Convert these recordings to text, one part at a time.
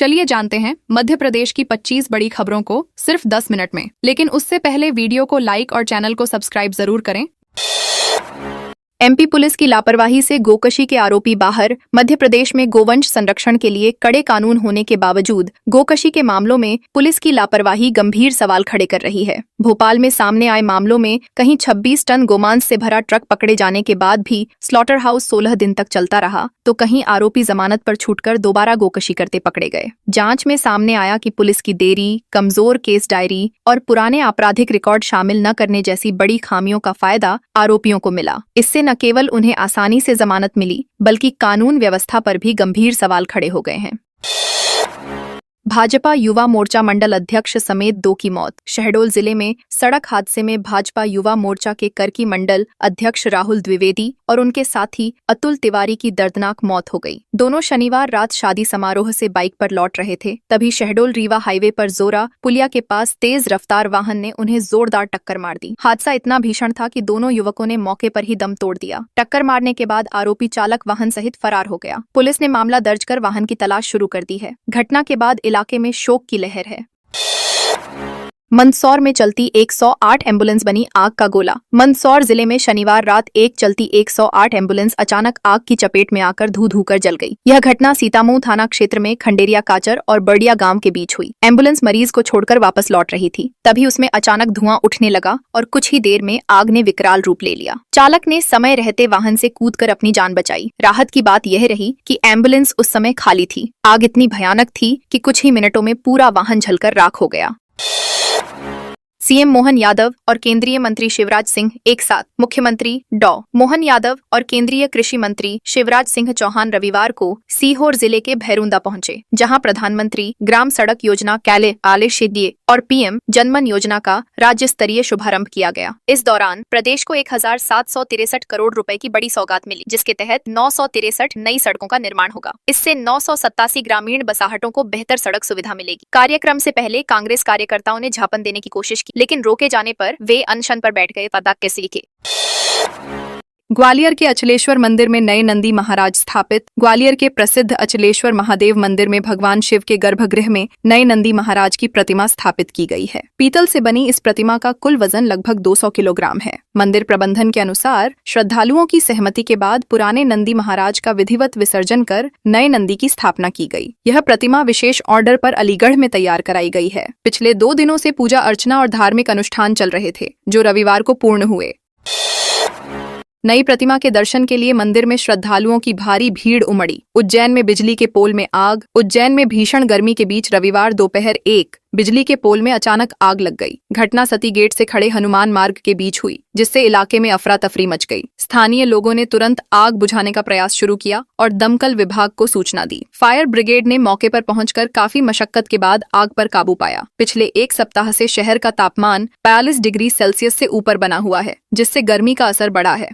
चलिए जानते हैं मध्य प्रदेश की 25 बड़ी खबरों को सिर्फ 10 मिनट में। लेकिन उससे पहले वीडियो को लाइक और चैनल को सब्सक्राइब जरूर करें। एमपी पुलिस की लापरवाही से गोकशी के आरोपी बाहर। मध्य प्रदेश में गोवंश संरक्षण के लिए कड़े कानून होने के बावजूद गोकशी के मामलों में पुलिस की लापरवाही गंभीर सवाल खड़े कर रही है। भोपाल में सामने आए मामलों में कहीं 26 टन गोमांस से भरा ट्रक पकड़े जाने के बाद भी स्लॉटर हाउस 16 दिन तक चलता रहा, तो कहीं आरोपी जमानत पर छूटकर दोबारा गोकशी करते पकड़े गए। जांच में सामने आया कि पुलिस की देरी, कमजोर केस डायरी और पुराने आपराधिक रिकॉर्ड शामिल न करने जैसी बड़ी खामियों का फायदा आरोपियों को मिला। इससे न केवल उन्हें आसानी से जमानत मिली, बल्कि कानून व्यवस्था पर भी गंभीर सवाल खड़े हो गए हैं। भाजपा युवा मोर्चा मंडल अध्यक्ष समेत 2 की मौत। शहडोल जिले में सड़क हादसे में भाजपा युवा मोर्चा के करकी मंडल अध्यक्ष राहुल द्विवेदी और उनके साथी अतुल तिवारी की दर्दनाक मौत हो गई। दोनों शनिवार रात शादी समारोह से बाइक पर लौट रहे थे, तभी शहडोल रीवा हाईवे पर जोरा पुलिया के पास तेज रफ्तार वाहन ने उन्हें जोरदार टक्कर मार दी। हादसा इतना भीषण था कि दोनों युवकों ने मौके पर ही दम तोड़ दिया। टक्कर मारने के बाद आरोपी चालक वाहन सहित फरार हो गया। पुलिस ने मामला दर्ज कर वाहन की तलाश शुरू कर दी है। घटना के बाद इलाके में शोक की लहर है। मंदसौर में चलती 108 एम्बुलेंस बनी आग का गोला। मंदसौर जिले में शनिवार रात एक चलती 108 एम्बुलेंस अचानक आग की चपेट में आकर धू धू कर जल गई। यह घटना सीतामऊ थाना क्षेत्र में खंडेरिया काचर और बर्डिया गांव के बीच हुई। एम्बुलेंस मरीज को छोड़कर वापस लौट रही थी, तभी उसमें अचानक धुआं उठने लगा और कुछ ही देर में आग ने विकराल रूप ले लिया। चालक ने समय रहते वाहन से कूदकर अपनी जान बचाई। राहत की बात यह रही कि एम्बुलेंस उस समय खाली थी। आग इतनी भयानक थी कि कुछ ही मिनटों में पूरा वाहन जलकर राख हो गया। सीएम मोहन यादव और केंद्रीय मंत्री शिवराज सिंह एक साथ। मुख्यमंत्री डॉ. मोहन यादव और केंद्रीय कृषि मंत्री शिवराज सिंह चौहान रविवार को सीहोर जिले के भैरुंदा पहुंचे, जहां प्रधानमंत्री ग्राम सड़क योजना कैले आले शेदिये और पीएम जनमन योजना का राज्य स्तरीय शुभारंभ किया गया। इस दौरान प्रदेश को 1763 करोड़ रुपए की बड़ी सौगात मिली, जिसके तहत 963 नई सड़कों का निर्माण होगा। इससे 987 ग्रामीण बसाहटों को बेहतर सड़क सुविधा मिलेगी। कार्यक्रम से पहले कांग्रेस कार्यकर्ताओं ने झापन देने की कोशिश की, लेकिन रोके जाने पर वे अनशन पर बैठ गए। पताके सीखे। ग्वालियर के अचलेश्वर मंदिर में नए नंदी महाराज स्थापित। ग्वालियर के प्रसिद्ध अचलेश्वर महादेव मंदिर में भगवान शिव के गर्भगृह में नए नंदी महाराज की प्रतिमा स्थापित की गई है। पीतल से बनी इस प्रतिमा का कुल वजन लगभग 200 किलोग्राम है। मंदिर प्रबंधन के अनुसार श्रद्धालुओं की सहमति के बाद पुराने नंदी महाराज का विधिवत विसर्जन कर नए नंदी की स्थापना की गई। यह प्रतिमा विशेष ऑर्डर पर अलीगढ़ में तैयार कराई गई है। पिछले 2 दिनों से पूजा अर्चना और धार्मिक अनुष्ठान चल रहे थे, जो रविवार को पूर्ण हुए। नई प्रतिमा के दर्शन के लिए मंदिर में श्रद्धालुओं की भारी भीड़ उमड़ी। उज्जैन में बिजली के पोल में आग। उज्जैन में भीषण गर्मी के बीच रविवार दोपहर 1 बिजली के पोल में अचानक आग लग गई। घटना सती गेट से खड़े हनुमान मार्ग के बीच हुई, जिससे इलाके में अफरा तफरी मच गई। स्थानीय लोगों ने तुरंत आग बुझाने का प्रयास शुरू किया और दमकल विभाग को सूचना दी। फायर ब्रिगेड ने मौके पर पहुंचकर काफी मशक्कत के बाद आग पर काबू पाया। पिछले 1 सप्ताह से शहर का तापमान 42 डिग्री सेल्सियस से ऊपर बना हुआ है, जिससे गर्मी का असर बढ़ा है।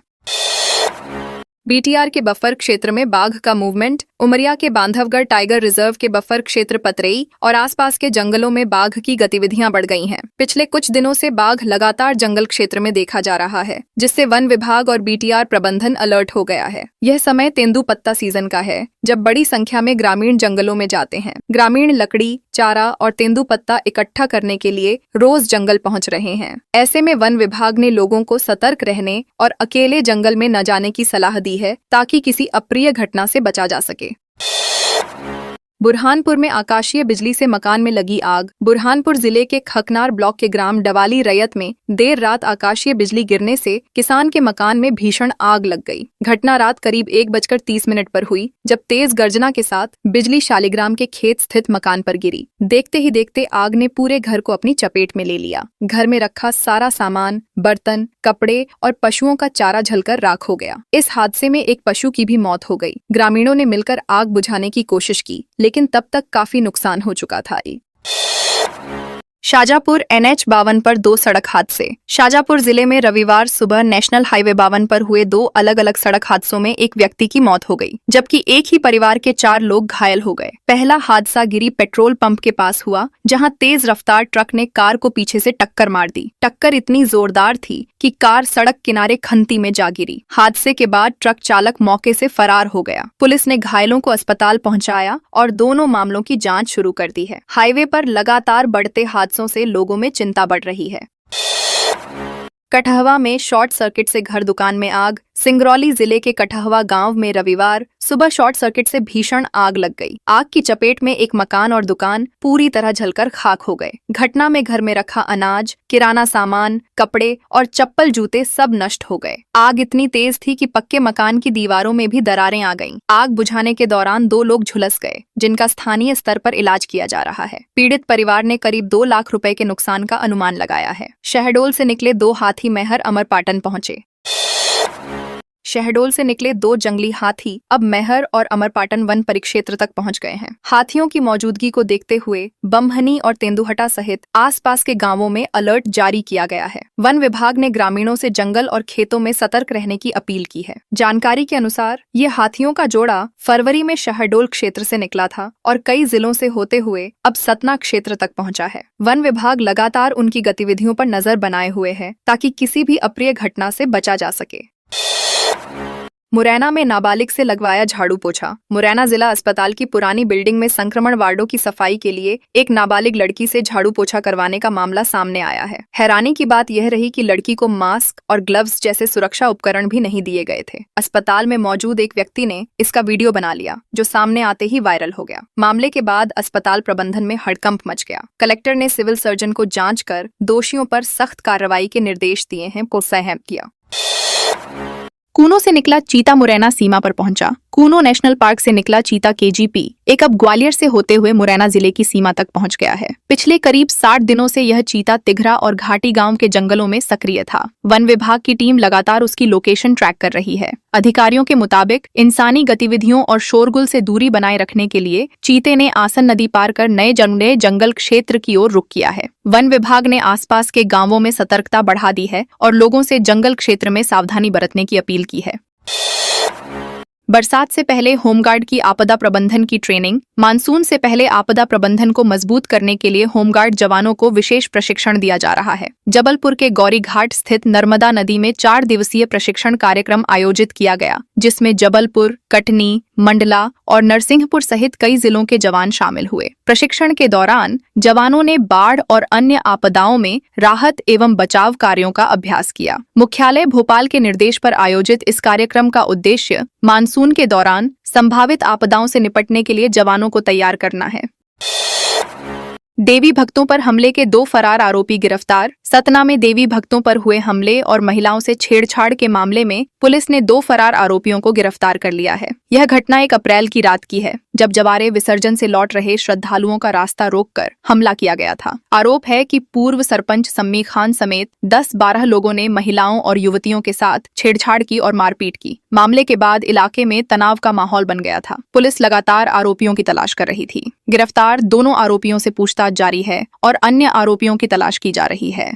बीटीआर के बफर क्षेत्र में बाघ का मूवमेंट। उमरिया के बांधवगढ़ टाइगर रिजर्व के बफर क्षेत्र पतरई और आसपास के जंगलों में बाघ की गतिविधियां बढ़ गई हैं। पिछले कुछ दिनों से बाघ लगातार जंगल क्षेत्र में देखा जा रहा है, जिससे वन विभाग और बीटीआर प्रबंधन अलर्ट हो गया है। यह समय तेंदुपत्ता सीजन का है, जब बड़ी संख्या में ग्रामीण जंगलों में जाते हैं। ग्रामीण लकड़ी, चारा और तेंदुपत्ता इकट्ठा करने के लिए रोज जंगल पहुंच रहे हैं। ऐसे में वन विभाग ने लोगों को सतर्क रहने और अकेले जंगल में न जाने की सलाह दी है, ताकि किसी अप्रिय घटना से बचा जा सके। बुरहानपुर में आकाशीय बिजली से मकान में लगी आग। बुरहानपुर जिले के खकनार ब्लॉक के ग्राम डवाली रैयत में देर रात आकाशीय बिजली गिरने से किसान के मकान में भीषण आग लग गई। घटना रात करीब 1:30 पर हुई, जब तेज गर्जना के साथ बिजली शालिग्राम के खेत स्थित मकान पर गिरी। देखते ही देखते आग ने पूरे घर को अपनी चपेट में ले लिया। घर में रखा सारा सामान, बर्तन, कपड़े और पशुओं का चारा जलकर राख हो गया। इस हादसे में एक पशु की भी मौत हो गई। ग्रामीणों ने मिलकर आग बुझाने की कोशिश की, लेकिन तब तक काफी नुकसान हो चुका था। शाजापुर NH 52 पर दो सड़क हादसे। शाजापुर जिले में रविवार सुबह नेशनल हाईवे 52 पर हुए दो अलग अलग सड़क हादसों में एक व्यक्ति की मौत हो गई, जबकि एक ही परिवार के 4 लोग घायल हो गए। पहला हादसा गिरी पेट्रोल पंप के पास हुआ, जहां तेज रफ्तार ट्रक ने कार को पीछे से टक्कर मार दी। टक्कर इतनी जोरदार थी कि कार सड़क किनारे खंती में जा गिरी। हादसे के बाद ट्रक चालक मौके से फरार हो गया। पुलिस ने घायलों को अस्पताल पहुंचाया और दोनों मामलों की जांच शुरू कर दी है। हाईवे पर लगातार बढ़ते हादसों से लोगों में चिंता बढ़ रही है। कठहवा में शॉर्ट सर्किट से घर दुकान में आग। सिंगरौली जिले के कठहवा गांव में रविवार सुबह शॉर्ट सर्किट से भीषण आग लग गई। आग की चपेट में एक मकान और दुकान पूरी तरह जलकर खाक हो गए। घटना में घर में रखा अनाज, किराना सामान, कपड़े और चप्पल जूते सब नष्ट हो गए। आग इतनी तेज थी कि पक्के मकान की दीवारों में भी दरारें आ गईं। आग बुझाने के दौरान 2 लोग झुलस गए, जिनका स्थानीय स्तर पर इलाज किया जा रहा है। पीड़ित परिवार ने करीब 2 लाख रुपए के नुकसान का अनुमान लगाया है। शहडोल से निकले 2 हाथी मैहर अमरपाटन पहुंचे। शहडोल से निकले 2 जंगली हाथी अब मैहर और अमरपाटन वन परिक्षेत्र तक पहुंच गए हैं। हाथियों की मौजूदगी को देखते हुए बमहनी और तेंदुहटा सहित आसपास के गांवों में अलर्ट जारी किया गया है। वन विभाग ने ग्रामीणों से जंगल और खेतों में सतर्क रहने की अपील की है। जानकारी के अनुसार ये हाथियों का जोड़ा फरवरी में शहडोल क्षेत्र से निकला था और कई जिलों से होते हुए अब सतना क्षेत्र तक पहुंचा है। वन विभाग लगातार उनकी गतिविधियों पर नजर बनाए हुए है, ताकि किसी भी अप्रिय घटना से बचा जा सके। मुरैना में नाबालिग से लगवाया झाड़ू पोछा। मुरैना जिला अस्पताल की पुरानी बिल्डिंग में संक्रमण वार्डों की सफाई के लिए एक नाबालिग लड़की से झाड़ू पोछा करवाने का मामला सामने आया है। हैरानी की बात यह रही कि लड़की को मास्क और ग्लव्स जैसे सुरक्षा उपकरण भी नहीं दिए गए थे। अस्पताल में मौजूद एक व्यक्ति ने इसका वीडियो बना लिया, जो सामने आते ही वायरल हो गया। मामले के बाद अस्पताल प्रबंधन में हड़कंप मच गया। कलेक्टर ने सिविल सर्जन को जांच कर दोषियों पर सख्त कार्रवाई के निर्देश दिए हैं को सहमत किया। कूनो से निकला चीता मुरैना सीमा पर पहुंचा। कूनो नेशनल पार्क से निकला चीता KGP एक अब ग्वालियर से होते हुए मुरैना जिले की सीमा तक पहुंच गया है। पिछले करीब 60 दिनों से यह चीता तिघरा और घाटी गांव के जंगलों में सक्रिय था। वन विभाग की टीम लगातार उसकी लोकेशन ट्रैक कर रही है। अधिकारियों के मुताबिक इंसानी गतिविधियों और शोरगुल से दूरी बनाए रखने के लिए चीते ने आसन नदी पार कर नए जंगल क्षेत्र की ओर रुख किया है। वन विभाग ने आसपास के गांवों में सतर्कता बढ़ा दी है और लोगों से जंगल क्षेत्र में सावधानी बरतने की अपील की है। बरसात से पहले होमगार्ड की आपदा प्रबंधन की ट्रेनिंग। मानसून से पहले आपदा प्रबंधन को मजबूत करने के लिए होमगार्ड जवानों को विशेष प्रशिक्षण दिया जा रहा है। जबलपुर के गौरी घाट स्थित नर्मदा नदी में 4 दिवसीय प्रशिक्षण कार्यक्रम आयोजित किया गया, जिसमें जबलपुर, कटनी, मंडला और नरसिंहपुर सहित कई जिलों के जवान शामिल हुए। प्रशिक्षण के दौरान जवानों ने बाढ़ और अन्य आपदाओं में राहत एवं बचाव कार्यों का अभ्यास किया। मुख्यालय भोपाल के निर्देश पर आयोजित इस कार्यक्रम का उद्देश्य मानसून के दौरान संभावित आपदाओं से निपटने के लिए जवानों को तैयार करना है। देवी भक्तों पर हमले के 2 फरार आरोपी गिरफ्तार। सतना में देवी भक्तों पर हुए हमले और महिलाओं से छेड़छाड़ के मामले में पुलिस ने 2 फरार आरोपियों को गिरफ्तार कर लिया है। यह घटना 1 अप्रैल की रात की है, जब जवारे विसर्जन से लौट रहे श्रद्धालुओं का रास्ता रोककर हमला किया गया था। आरोप है कि पूर्व सरपंच सम्मी खान समेत 10-12 लोगों ने महिलाओं और युवतियों के साथ छेड़छाड़ की और मारपीट की। मामले के बाद इलाके में तनाव का माहौल बन गया था। पुलिस लगातार आरोपियों की तलाश कर रही थी। गिरफ्तार दोनों आरोपियों से पूछताछ जारी है और अन्य आरोपियों की तलाश की जा रही है।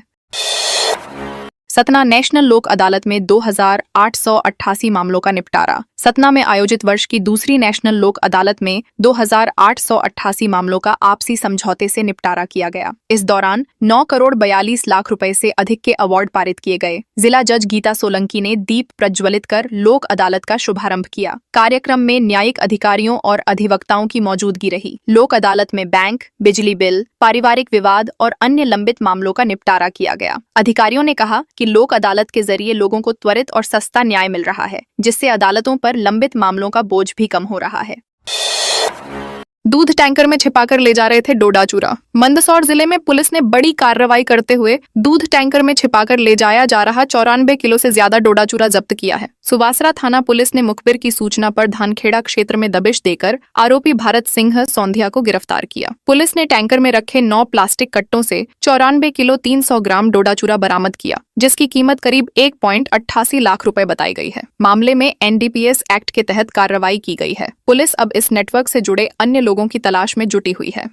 सतना नेशनल लोक अदालत में 2888 मामलों का निपटारा। सतना में आयोजित वर्ष की दूसरी नेशनल लोक अदालत में 2888 मामलों का आपसी समझौते से निपटारा किया गया। इस दौरान 9 करोड़ 42 लाख रुपए से अधिक के अवार्ड पारित किए गए। जिला जज गीता सोलंकी ने दीप प्रज्वलित कर लोक अदालत का शुभारंभ किया। कार्यक्रम में न्यायिक अधिकारियों और अधिवक्ताओं की मौजूदगी रही। लोक अदालत में बैंक, बिजली बिल, पारिवारिक विवाद और अन्य लंबित मामलों का निपटारा किया गया। अधिकारियों ने कहा कि लोक अदालत के जरिए लोगों को त्वरित और सस्ता न्याय मिल रहा है, जिससे अदालतों पर लंबित मामलों का बोझ भी कम हो रहा है। दूध टैंकर में छिपाकर ले जा रहे थे डोडा चूरा। मंदसौर जिले में पुलिस ने बड़ी कार्रवाई करते हुए दूध टैंकर में छिपाकर ले जाया जा रहा 94 किलो से ज्यादा डोडा चूरा जब्त किया है। सुवासरा थाना पुलिस ने मुखबिर की सूचना पर धानखेड़ा क्षेत्र में दबिश देकर आरोपी भारत सिंह सौंधिया को गिरफ्तार किया। पुलिस ने टैंकर में रखे 9 प्लास्टिक कट्टों से 94 किलो 300 ग्राम डोडा चूरा बरामद किया, जिसकी कीमत करीब 1.88 लाख रुपए बताई गई है। मामले में NDPS एक्ट के तहत कार्रवाई की गई है। पुलिस अब इस नेटवर्क से जुड़े अन्य लोगों की तलाश में जुटी हुई है।